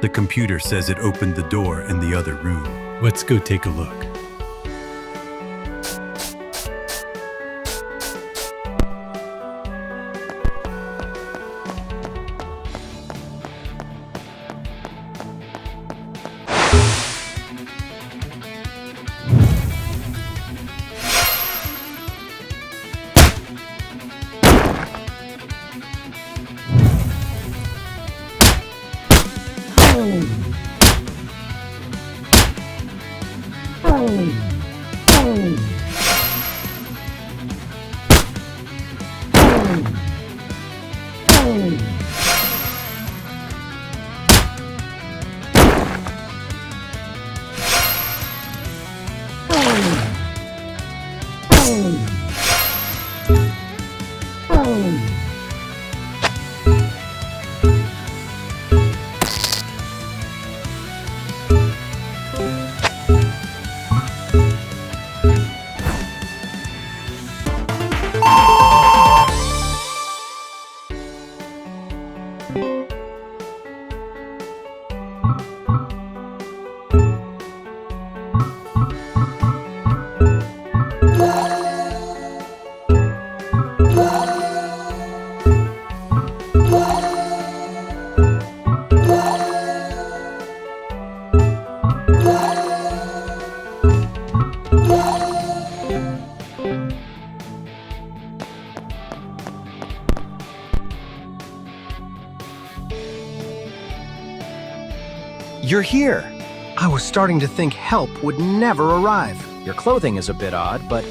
The computer says it opened the door in the other room. Let's go take a look. You're here! I was starting to think help would never arrive. Your clothing is a bit odd, but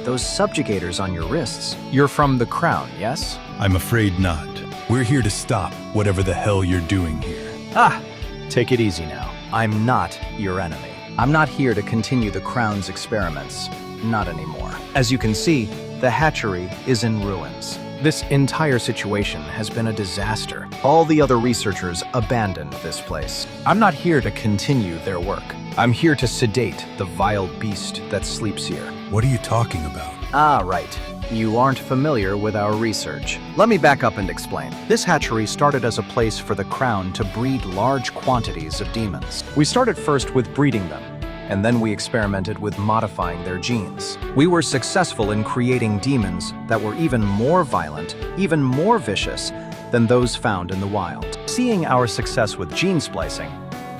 those subjugators on your wrists. You're from the Crown, yes? I'm afraid not. We're here to stop whatever the hell you're doing here. Ah! Take it easy now. I'm not your enemy. I'm not here to continue the Crown's experiments. Not anymore. As you can see, the hatchery is in ruins. This entire situation has been a disaster. All the other researchers abandoned this place. I'm not here to continue their work. I'm here to sedate the vile beast that sleeps here. What are you talking about? Ah, right. You aren't familiar with our research. Let me back up and explain. This hatchery started as a place for the Crown to breed large quantities of demons. We started first with breeding them, and then we experimented with modifying their genes. We were successful in creating demons that were even more violent, even more vicious than those found in the wild. Seeing our success with gene splicing,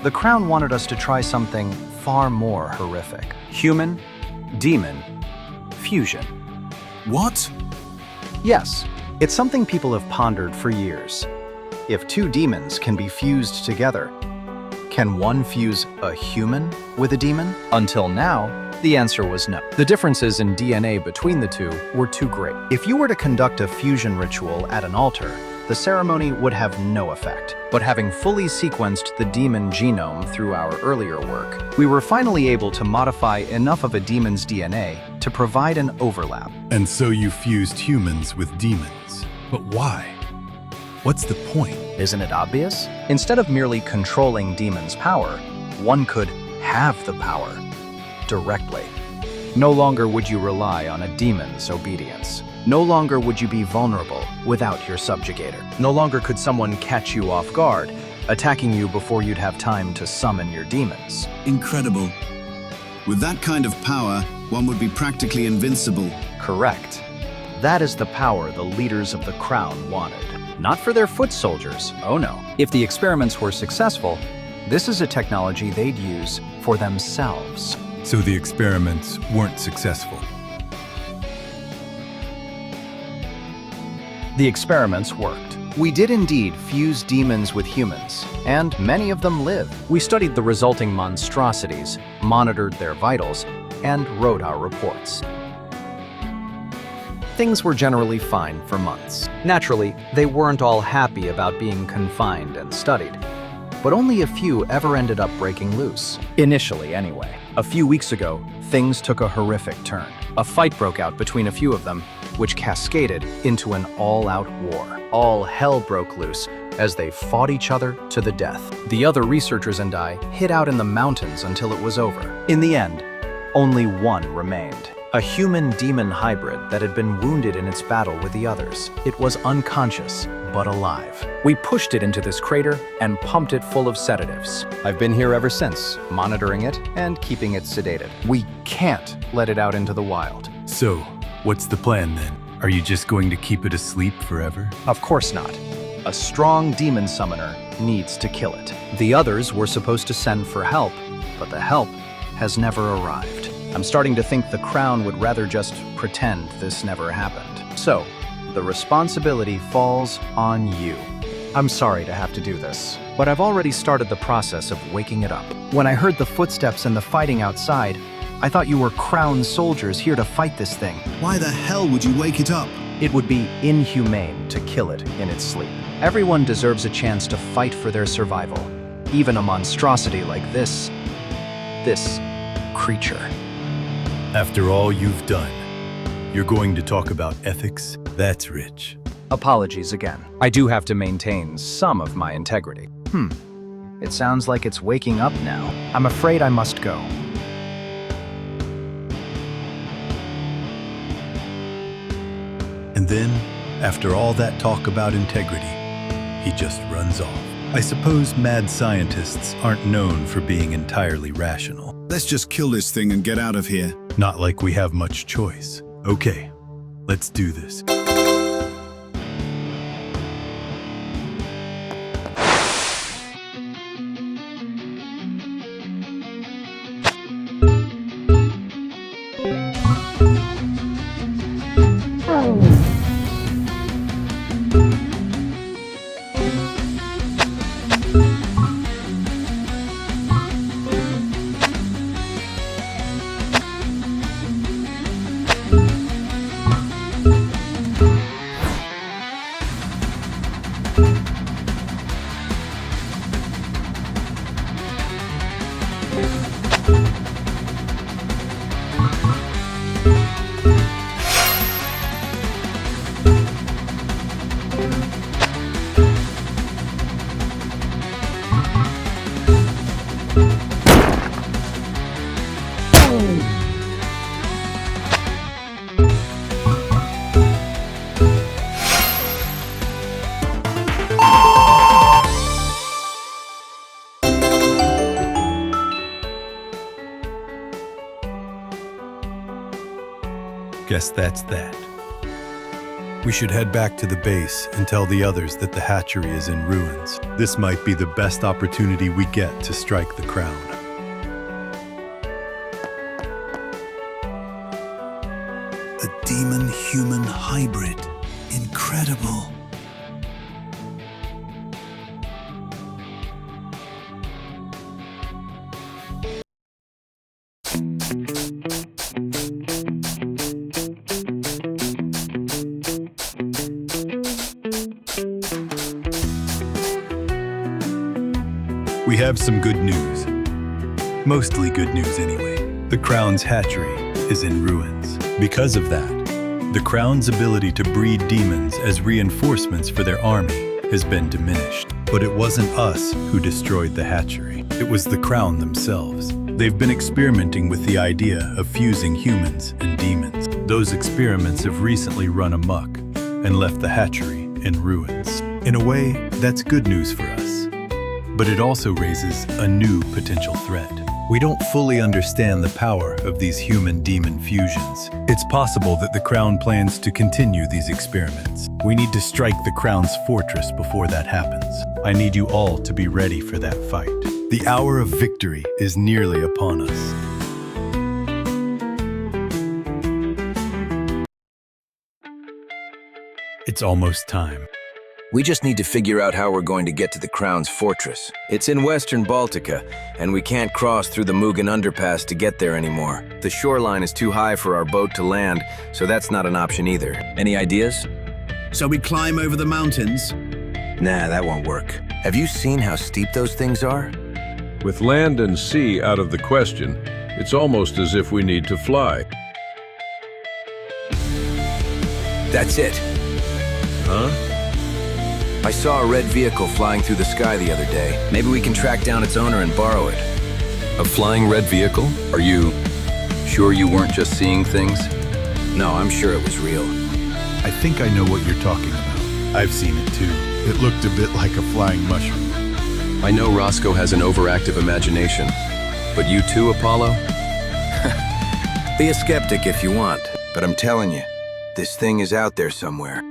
the Crown wanted us to try something far more horrific. Human-demon fusion. What? Yes, it's something people have pondered for years. If two demons can be fused together, can one fuse a human with a demon? Until now, the answer was no. The differences in DNA between the two were too great. If you were to conduct a fusion ritual at an altar, the ceremony would have no effect. But having fully sequenced the demon genome through our earlier work, we were finally able to modify enough of a demon's DNA to provide an overlap. And so you fused humans with demons. But why? What's the point? Isn't it obvious? Instead of merely controlling demons' power, one could have the power directly. No longer would you rely on a demon's obedience. No longer would you be vulnerable without your subjugator. No longer could someone catch you off guard, attacking you before you'd have time to summon your demons. Incredible. With that kind of power, one would be practically invincible. Correct. That is the power the leaders of the Crown wanted. Not for their foot soldiers, oh no. If the experiments were successful, this is a technology they'd use for themselves. So the experiments weren't successful. The experiments worked. We did indeed fuse demons with humans, and many of them lived. We studied the resulting monstrosities, monitored their vitals, and wrote our reports. Things were generally fine for months. Naturally, they weren't all happy about being confined and studied, but only a few ever ended up breaking loose. Initially, anyway. A few weeks ago, things took a horrific turn. A fight broke out between a few of them, which cascaded into an all-out war. All hell broke loose as they fought each other to the death. The other researchers and I hid out in the mountains until it was over. In the end, only one remained. A human-demon hybrid that had been wounded in its battle with the others. It was unconscious, but alive. We pushed it into this crater and pumped it full of sedatives. I've been here ever since, monitoring it and keeping it sedated. We can't let it out into the wild. So, what's the plan then? Are you just going to keep it asleep forever? Of course not. A strong demon summoner needs to kill it. The others were supposed to send for help, but the help has never arrived. I'm starting to think the Crown would rather just pretend this never happened. So, the responsibility falls on you. I'm sorry to have to do this, but I've already started the process of waking it up. When I heard the footsteps and the fighting outside, I thought you were crown soldiers here to fight this thing. Why the hell would you wake it up? It would be inhumane to kill it in its sleep. Everyone deserves a chance to fight for their survival, even a monstrosity like this creature. After all you've done, you're going to talk about ethics? That's rich. Apologies again. I do have to maintain some of my integrity. It sounds like it's waking up now. I'm afraid I must go. And then, after all that talk about integrity, he just runs off. I suppose mad scientists aren't known for being entirely rational. Let's just kill this thing and get out of here. Not like we have much choice. Okay, let's do this. Guess that's that. We should head back to the base and tell the others that the hatchery is in ruins. This might be the best opportunity we get to strike the crown. A demon-human hybrid. Incredible. We have some good news. Mostly good news anyway. The Crown's hatchery is in ruins. Because of that, the Crown's ability to breed demons as reinforcements for their army has been diminished. But it wasn't us who destroyed the hatchery. It was the Crown themselves. They've been experimenting with the idea of fusing humans and demons. Those experiments have recently run amok and left the hatchery in ruins. In a way, that's good news for us. But it also raises a new potential threat. We don't fully understand the power of these human-demon fusions. It's possible that the Crown plans to continue these experiments. We need to strike the Crown's fortress before that happens. I need you all to be ready for that fight. The hour of victory is nearly upon us. It's almost time. We just need to figure out how we're going to get to the Crown's fortress. It's in western Baltica, and we can't cross through the Mugen underpass to get there anymore. The shoreline is too high for our boat to land, so that's not an option either. Any ideas? So we climb over the mountains? Nah, that won't work. Have you seen how steep those things are? With land and sea out of the question, it's almost as if we need to fly. That's it. Huh? I saw a red vehicle flying through the sky the other day. Maybe we can track down its owner and borrow it. A flying red vehicle? Are you sure you weren't just seeing things? No, I'm sure it was real. I think I know what you're talking about. I've seen it too. It looked a bit like a flying mushroom. I know Roscoe has an overactive imagination, but you too, Apollo? Be a skeptic if you want, but I'm telling you, this thing is out there somewhere.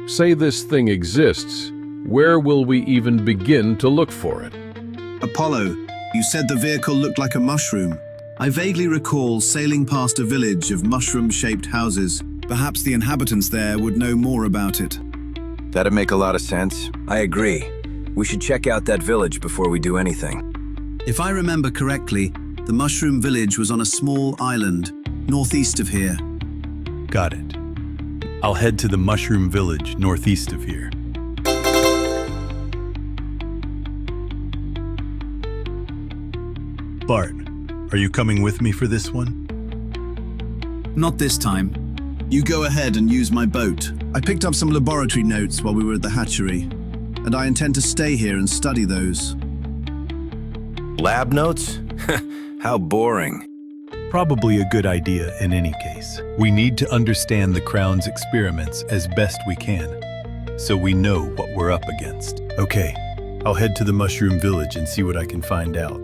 Say this thing exists. Where will we even begin to look for it? Apollo, you said the vehicle looked like a mushroom. I vaguely recall sailing past a village of mushroom-shaped houses. Perhaps the inhabitants there would know more about it. That'd make a lot of sense. I agree. We should check out that village before we do anything. If I remember correctly, The mushroom village was on a small island, northeast of here. Got it. I'll head to the mushroom village northeast of here. Bart, are you coming with me for this one? Not this time. You go ahead and use my boat. I picked up some laboratory notes while we were at the hatchery, and I intend to stay here and study those. Lab notes? How boring. Probably a good idea in any case. We need to understand the Crown's experiments as best we can, so we know what we're up against. Okay, I'll head to the mushroom village and see what I can find out.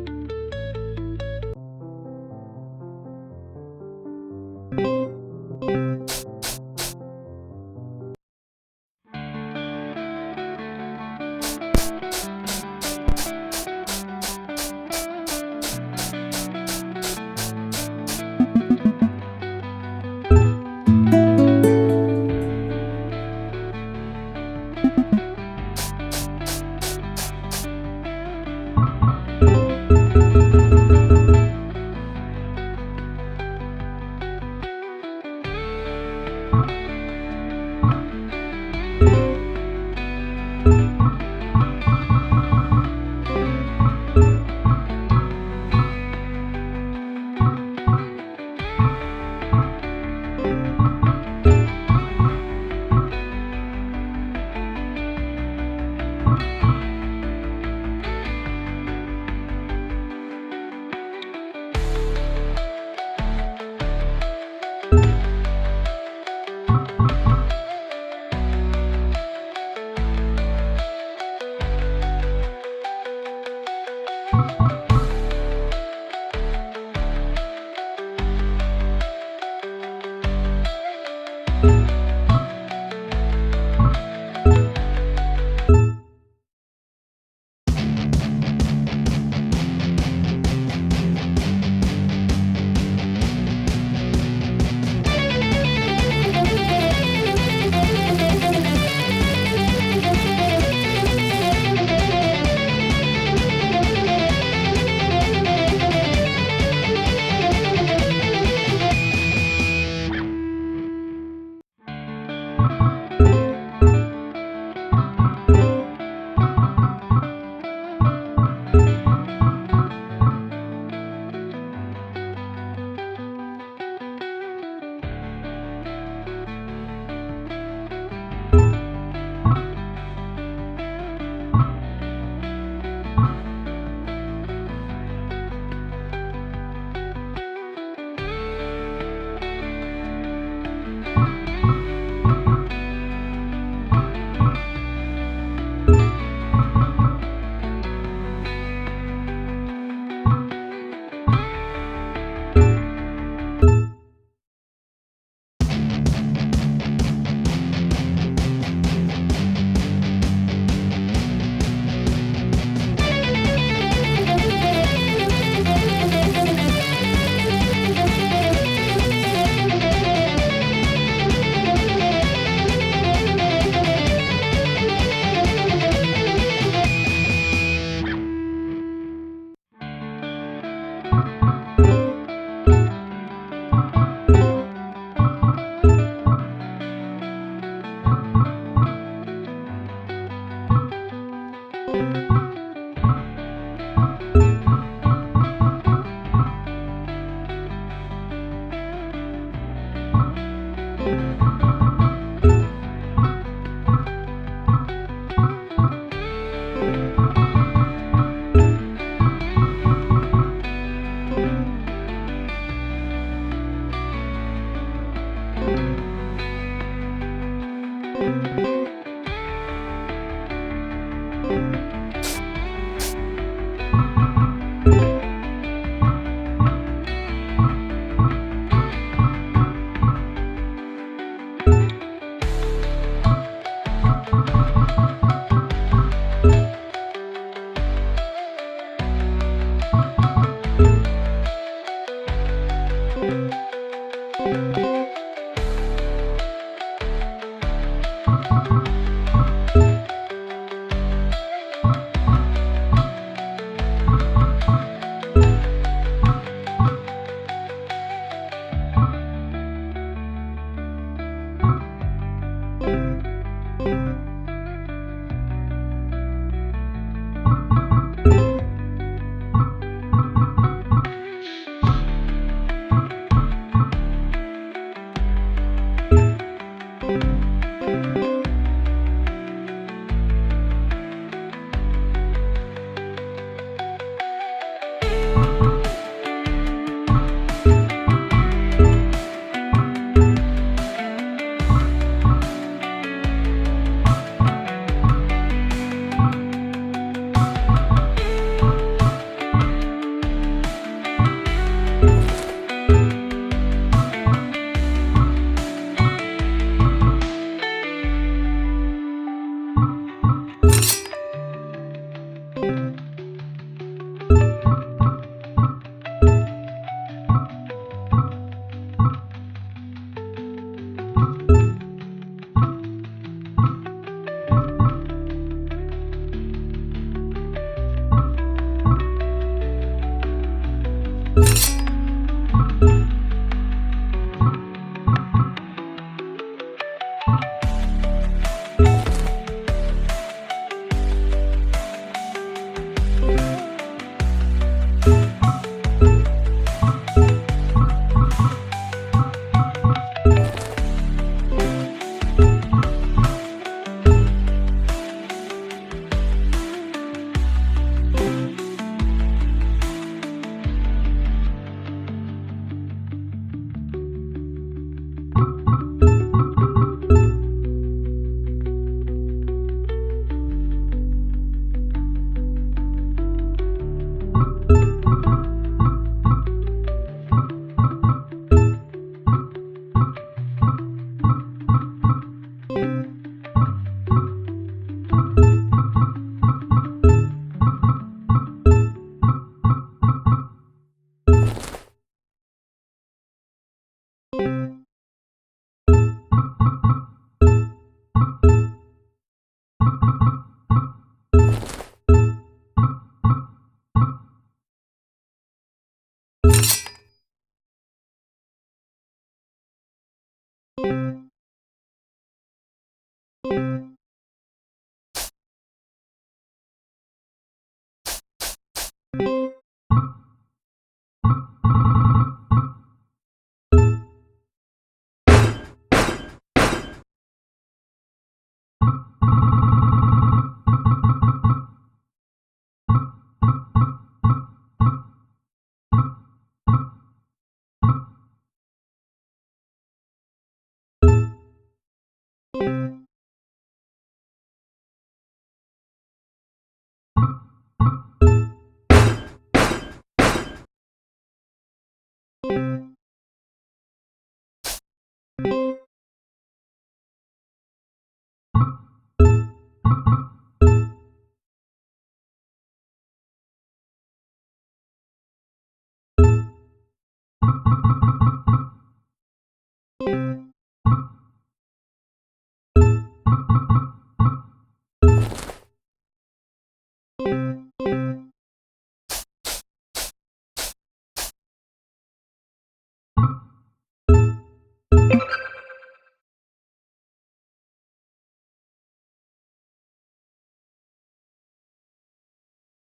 Bye.